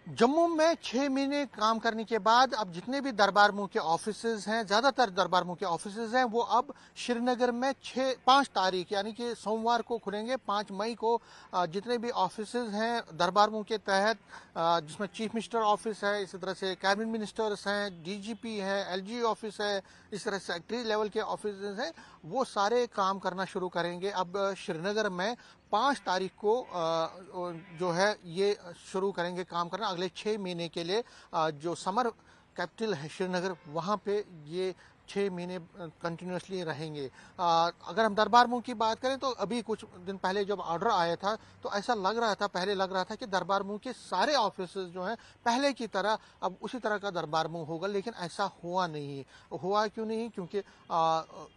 जम्मू में 6 महीने काम करने के बाद अब जितने भी दरबार मुंह के ऑफिसेज हैं, ज़्यादातर दरबार मुंह के ऑफिसेज हैं, वो अब श्रीनगर में 5 तारीख यानी कि सोमवार को खुलेंगे। 5 मई को जितने भी ऑफिसेज हैं दरबार मुंह के तहत, जिसमें चीफ मिनिस्टर ऑफिस है, इसी तरह से कैबिनेट मिनिस्टर्स हैं, डीजीपी है, एलजी ऑफिस है, इस तरह सेक्रेटरी लेवल के ऑफिस हैं, वो सारे काम करना शुरू करेंगे अब श्रीनगर में। 5 तारीख को जो है ये शुरू करेंगे काम करना अगले 6 महीने के लिए। जो समर कैपिटल है श्रीनगर, वहाँ पे ये 6 महीने कंटिन्यूसली रहेंगे। अगर हम दरबार मूव की बात करें तो अभी कुछ दिन पहले जब ऑर्डर आया था तो ऐसा लग रहा था, पहले लग रहा था कि दरबार मूव के सारे ऑफिस जो हैं पहले की तरह अब उसी तरह का दरबार मूव होगा, लेकिन ऐसा हुआ नहीं। हुआ क्यों नहीं? क्योंकि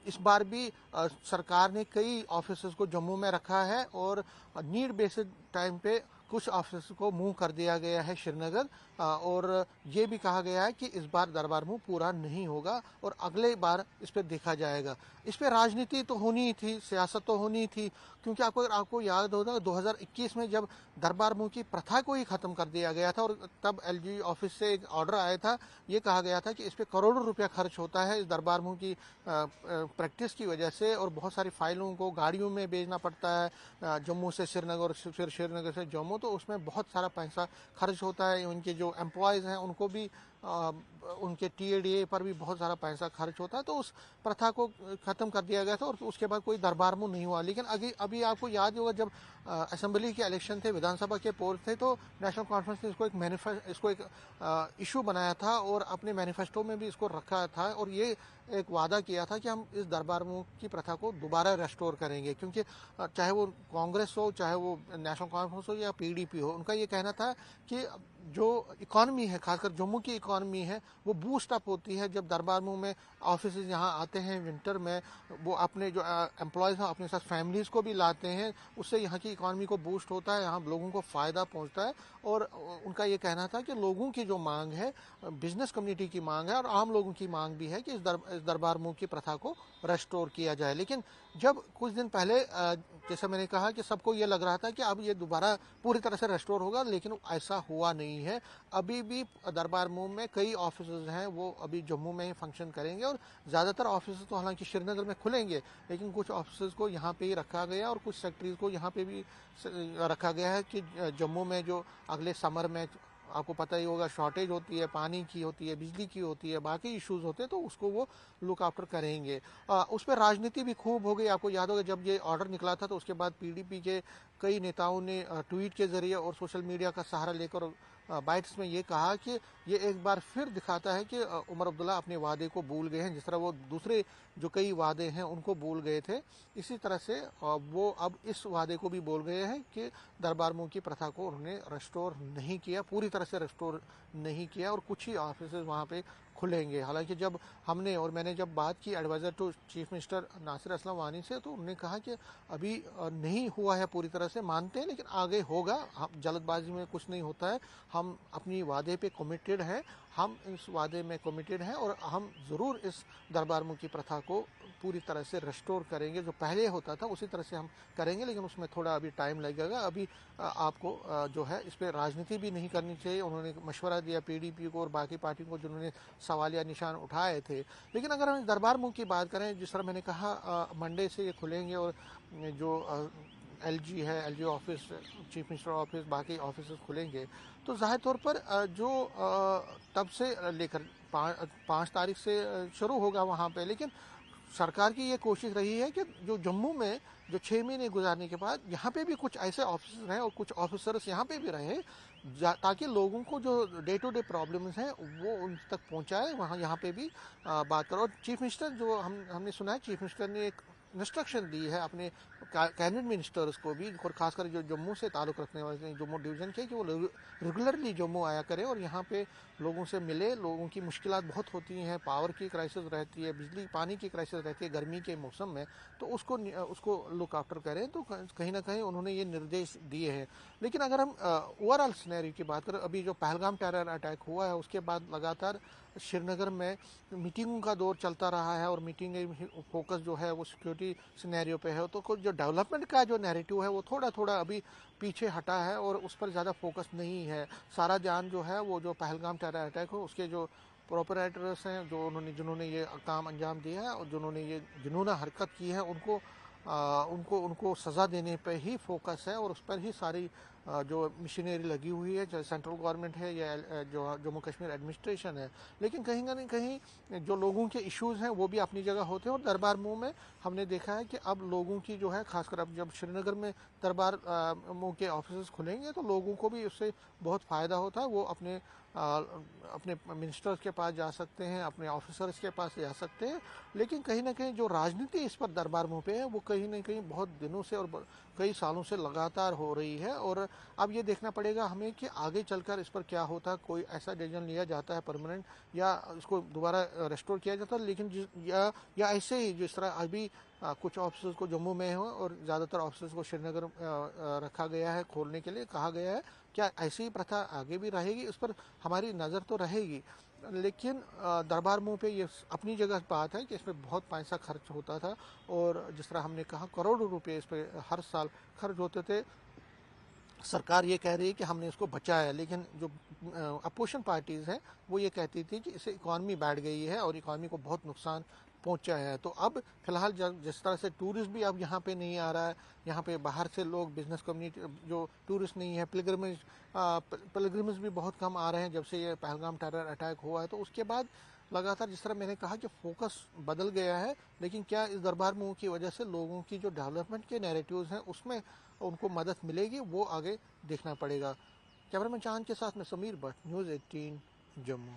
इस बार भी सरकार ने कई ऑफिस को जम्मू में रखा है और नीड बेसिस टाइम पे कुछ ऑफिस को मूव कर दिया गया है श्रीनगर। और ये भी कहा गया है कि इस बार दरबार मूव पूरा नहीं होगा और अगले बार इस पर देखा जाएगा। इस पर राजनीति तो होनी ही थी, सियासत तो होनी ही थी, क्योंकि आपको याद होगा 2021 में जब दरबार मूव की प्रथा को ही खत्म कर दिया गया था और तब एलजी ऑफिस से एक ऑर्डर आया था। ये कहा गया था कि इस पर करोड़ों रुपया खर्च होता है इस दरबार मूव की प्रैक्टिस की वजह से, और बहुत सारी फाइलों को गाड़ियों में भेजना पड़ता है जम्मू से श्रीनगर, फिर श्रीनगर से जम्मू, तो उसमें बहुत सारा पैसा खर्च होता है। उनके जो एम्प्लॉयज़ हैं उनको भी उनके टीएडीए पर भी बहुत सारा पैसा खर्च होता है। तो उस प्रथा को ख़त्म कर दिया गया था और उसके बाद कोई दरबार मूव नहीं हुआ। लेकिन अभी आपको याद होगा जब असेंबली के इलेक्शन थे, विधानसभा के पोल थे, तो नेशनल कॉन्फ्रेंस ने इसको एक इशू बनाया था और अपने मैनिफेस्टो में भी इसको रखा था और ये एक वादा किया था कि हम इस दरबार मूव की प्रथा को दोबारा रेस्टोर करेंगे। क्योंकि चाहे वो कांग्रेस हो, चाहे वो नेशनल कॉन्फ्रेंस हो या पीडीपी हो, उनका ये कहना था कि जो इकॉनमी है, खासकर जम्मू की इकॉनमी है, वो बूस्ट अप होती है जब दरबार मूव में ऑफिस यहाँ आते हैं विंटर में। वो अपने जो एम्प्लॉयज़ हैं अपने साथ फैमिलीज़ को भी लाते हैं, उससे यहाँ की इकॉनमी को बूस्ट होता है, यहाँ लोगों को फ़ायदा पहुँचता है। और उनका ये कहना था कि लोगों की जो मांग है, बिजनेस कम्युनिटी की मांग है और आम लोगों की मांग भी है कि इस दरबार मूव की प्रथा को रेस्टोर किया जाए। लेकिन जब कुछ दिन पहले जैसे मैंने कहा कि सबको ये लग रहा था कि अब ये दोबारा पूरी तरह से रेस्टोर होगा, लेकिन ऐसा हुआ नहीं है। अभी भी दरबार मूव में कई ऑफिस हैं वो अभी जम्मू में ही फंक्शन करेंगे और ज़्यादातर ऑफिस तो हालांकि श्रीनगर में खुलेंगे, लेकिन कुछ ऑफिस को यहाँ पे ही रखा गया और कुछ सेक्टरीज को यहाँ पे भी रखा गया है कि जम्मू में जो अगले समर में आपको पता ही होगा शॉर्टेज होती है, पानी की होती है, बिजली की होती है, बाकी इश्यूज होते हैं, तो उसको वो लुक आफ्टर करेंगे। उस पर राजनीति भी खूब हो गई। आपको याद होगा जब ये ऑर्डर निकला था तो उसके बाद पीडीपी के कई नेताओं ने ट्वीट के जरिए और सोशल मीडिया का सहारा लेकर बाइट्स में ये कहा कि ये एक बार फिर दिखाता है कि उमर अब्दुल्ला अपने वादे को भूल गए हैं, जिस तरह वो दूसरे जो कई वादे हैं उनको भूल गए थे, इसी तरह से वो अब इस वादे को भी बोल गए हैं कि दरबार मूव की प्रथा को उन्होंने रेस्टोर नहीं किया, पूरी तरह से रेस्टोर नहीं किया और कुछ ही ऑफिस वहाँ पे खुलेंगे। हालांकि जब हमने और मैंने जब बात की adviser to chief minister Nasir Aslam Wani से, तो उन्होंने कहा कि अभी नहीं हुआ है पूरी तरह से, मानते हैं, लेकिन आगे होगा। हम जल्दबाजी में कुछ नहीं होता है, हम अपनी वादे पे कमिटेड हैं, हम इस वादे में कमिटेड हैं और हम ज़रूर इस दरबार मूव की प्रथा को पूरी तरह से रेस्टोर करेंगे। जो पहले होता था उसी तरह से हम करेंगे, लेकिन उसमें थोड़ा अभी टाइम लगेगा। अभी आपको जो है इस पर राजनीति भी नहीं करनी चाहिए। उन्होंने मशवरा दिया पीडीपी को और बाकी पार्टी को जिन्होंने सवालिया निशान उठाए थे। लेकिन अगर हम दरबार मूव की बात करें, जिस तरह मैंने कहा मंडे से ये खुलेंगे और जो एलजी है, LG office, chief minister office, बाकी ऑफिस खुलेंगे, तो ज़ाहिर तौर पर जो तब से लेकर 5 तारीख से शुरू होगा वहाँ पे। लेकिन सरकार की ये कोशिश रही है कि जो जम्मू में जो 6 महीने गुजारने के बाद यहाँ पे भी कुछ ऐसे ऑफिस हैं और कुछ ऑफिसर्स यहाँ पे भी रहे, ताकि लोगों को जो डे टू डे प्रॉब्लम्स हैं वो उन तक पहुँचाए, वहाँ यहाँ पे भी बात करो। और चीफ मिनिस्टर जो हमने सुना है, चीफ मिनिस्टर ने एक इंस्ट्रक्शन दी है अपने कैबिनेट मिनिस्टर्स को भी, और खासकर जो जम्मू से ताल्लुक़ रखने वाले हैं, जम्मू डिवीज़न के, कि वो रेगुलरली जम्मू आया करें और यहाँ पे लोगों से मिले। लोगों की मुश्किलात बहुत होती हैं, पावर की क्राइसिस रहती है, बिजली पानी की क्राइसिस रहती है गर्मी के मौसम में, तो उसको लुक आफ्टर करें। तो कहीं ना कहीं उन्होंने ये निर्देश दिए हैं। लेकिन अगर हम ओवरऑल सिनेरियो की बात करें, अभी जो पहलगाम टेरर अटैक हुआ है उसके बाद लगातार श्रीनगर में मीटिंगों का दौर चलता रहा है और मीटिंग फोकस जो है वो सिक्योरिटी सिनेरियो पे है, तो कुछ जो डेवलपमेंट का जो नैरेटिव है वो थोड़ा थोड़ा अभी पीछे हटा है और उस पर ज़्यादा फोकस नहीं है। सारा ध्यान जो है वो जो पहलगाम टेरर अटैक हो उसके जो प्रोपराइटर्स हैं, जो जिन्होंने ये काम अंजाम दिया है और जिन्होंने हरकत की है, उनको उनको सज़ा देने पे ही फोकस है और उस पर ही सारी जो मशीनरी लगी हुई है, चाहे सेंट्रल गवर्नमेंट है या जो जम्मू कश्मीर एडमिनिस्ट्रेशन है। लेकिन कहीं ना कहीं जो लोगों के इश्यूज़ हैं वो भी अपनी जगह होते हैं और दरबार मूव में हमने देखा है कि अब लोगों की जो है, खासकर अब जब श्रीनगर में दरबार मूव के ऑफिस खुलेंगे तो लोगों को भी उससे बहुत फ़ायदा होता है। वो अपने मिनिस्टर्स के पास जा सकते हैं, अपने ऑफिसर्स के पास जा सकते हैं। लेकिन कहीं ना कहीं जो राजनीति इस पर दरबार मुँह पे है वो कहीं ना कहीं बहुत दिनों से और कई सालों से लगातार हो रही है और अब ये देखना पड़ेगा हमें कि आगे चलकर इस पर क्या होता है। कोई ऐसा डिसीजन लिया जाता है परमानेंट या इसको दोबारा रेस्टोर किया जाता है, लेकिन या ऐसे ही जिस तरह अभी कुछ ऑफिस को जम्मू में हो और ज़्यादातर ऑफिस को श्रीनगर रखा गया है, खोलने के लिए कहा गया है। क्या ऐसी ही प्रथा आगे भी रहेगी, इस पर हमारी नज़र तो रहेगी। लेकिन दरबार मुँह पे ये अपनी जगह बात है कि इसमें बहुत पैसा खर्च होता था और जिस तरह हमने कहा करोड़ों रुपए इस पर हर साल खर्च होते थे। सरकार ये कह रही है कि हमने इसको बचाया, लेकिन जो अपोजिशन पार्टीज़ हैं वो ये कहती थी कि इससे इकॉनमी बैठ गई है और इकॉनमी को बहुत नुकसान पहुंचा है। तो अब फिलहाल जिस तरह से टूरिस्ट भी अब यहाँ पे नहीं आ रहा है, यहाँ पे बाहर से लोग, बिजनेस कम्युनिटी जो टूरिस्ट नहीं है, पिलग्रिम्स भी बहुत कम आ रहे हैं जब से ये पहलगाम टेरर अटैक हुआ है। तो उसके बाद लगातार जिस तरह मैंने कहा कि फोकस बदल गया है। लेकिन क्या इस दरबार मूव की वजह से लोगों की जो डेवलपमेंट के नैरेटिव्स हैं उसमें उनको मदद मिलेगी, वो आगे देखना पड़ेगा। कैमरामैन चांद के साथ में समीर भट्ट, न्यूज़ 18 जम्मू।